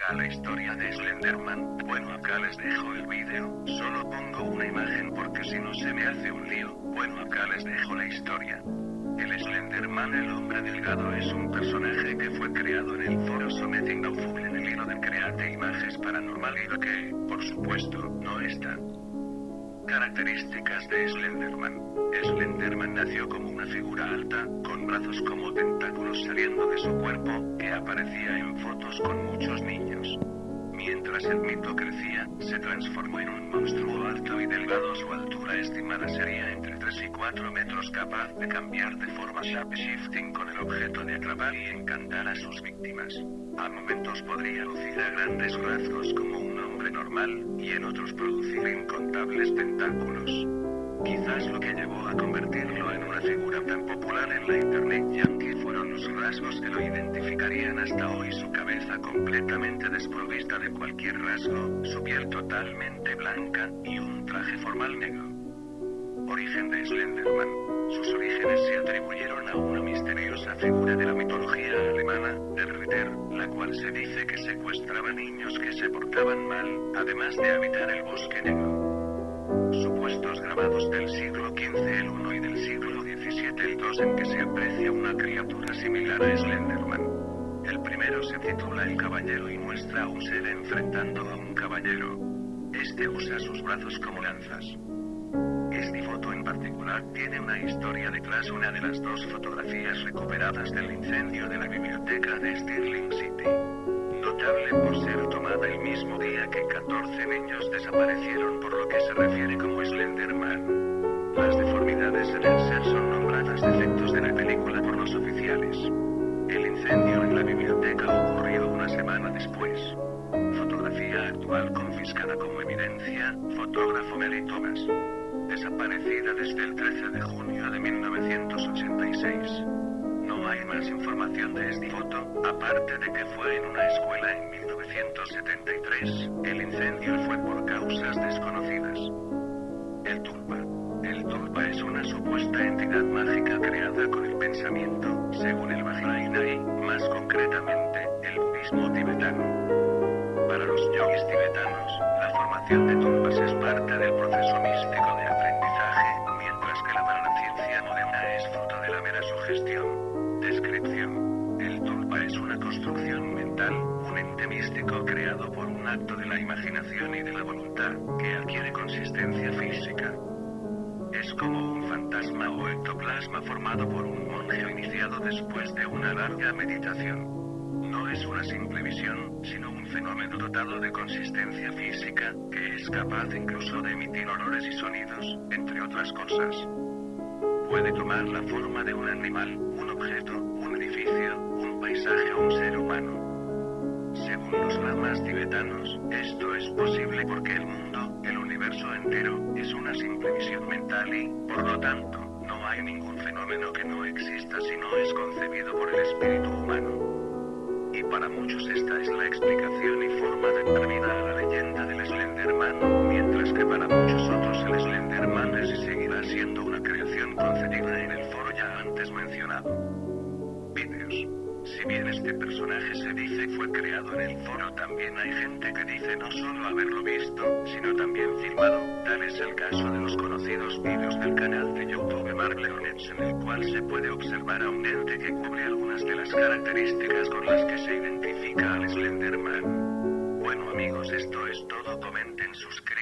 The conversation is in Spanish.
a la historia de Slenderman. Bueno, acá les dejo el vídeo, solo pongo una imagen porque si no se me hace un lío. Bueno, acá les dejo la historia. El Slenderman, el hombre delgado, es un personaje que fue creado en el foro Something Awful en el hilo de Create Images Paranormal y lo que, por supuesto, no está. Características de Slenderman. Slenderman nació como una figura alta, con brazos como tentáculos saliendo de su cuerpo, que aparecía en fotos con muchos niños. Mientras el mito crecía, se transformó en un monstruo alto y delgado. Su altura estimada sería entre 3 y 4 metros, capaz de cambiar de forma shape-shifting con el objeto de atrapar y encantar a sus víctimas. A momentos podría lucir a grandes rasgos como un hombre normal, y en otros producir incontables tentáculos. Quizás lo que llevó a convertirlo en una figura tan popular en la internet yankee fueron los rasgos que lo identificarían hasta hoy: su cabeza completamente desprovista de cualquier rasgo, su piel totalmente blanca, y un traje formal negro. Origen de Slenderman. Sus orígenes se atribuyeron a una misteriosa figura de la mitología alemana, der Ritter, la cual se dice que secuestraba niños que se portaban mal, además de habitar el bosque negro. Supuestos grabados del siglo XV el 1 y del siglo XVII el 2 en que se aprecia una criatura similar a Slenderman. El primero se titula El Caballero y muestra a un ser enfrentando a un caballero. Este usa sus brazos como lanzas. Esta foto en particular tiene una historia detrás. Una de las dos fotografías recuperadas del incendio de la biblioteca de Stirling City. Notable por ser tomada el mismo día que 14 niños desaparecieron, por lo que se refiere como Slenderman. Las deformidades en el ser son nombradas defectos de la película por los oficiales. El incendio en la biblioteca ocurrió una semana después. Fotografía actual confiscada como evidencia, fotógrafo Mary Thomas. Desaparecida desde el 13 de junio de 1986. No hay más información de esta foto, aparte de que fue en una escuela en 1973. El incendio fue por causas desconocidas. El Tulpa. El Tulpa es una supuesta entidad mágica creada con el pensamiento, según el Vajrayana, más concretamente, el budismo tibetano. Para los yogis tibetanos, la formación de tulpas es parte del proceso místico de aprendizaje, mientras que para la ciencia moderna es fruto de la mera sugestión. Descripción. El tulpa es una construcción mental, un ente místico creado por un acto de la imaginación y de la voluntad, que adquiere consistencia física. Es como un fantasma o ectoplasma formado por un monje iniciado después de una larga meditación. No es una simple visión, sino un fenómeno dotado de consistencia física, que es capaz incluso de emitir olores y sonidos, entre otras cosas. Puede tomar la forma de un animal, un objeto, un edificio, un paisaje o un ser humano. Según los lamas tibetanos, esto es posible porque el mundo, el universo entero, es una simple visión mental y, por lo tanto, no hay ningún fenómeno que no exista si no es concebido por el espíritu humano. Y para muchos esta es la explicación y forma de dar vida a la leyenda del Slenderman, mientras que para muchos otros el Slenderman es y seguirá siendo una creación concebida en el foro ya antes mencionado. Vídeos. Si bien este personaje se dice fue creado en el foro, también hay gente que dice no solo haberlo visto, sino también filmado. Tal es el caso de los conocidos vídeos del canal de YouTube Marleonets, en el cual se puede observar a un ente que cubre algunas de las características con las que se identifica al Slenderman. Bueno amigos, esto es todo. Comenten, suscríbanse.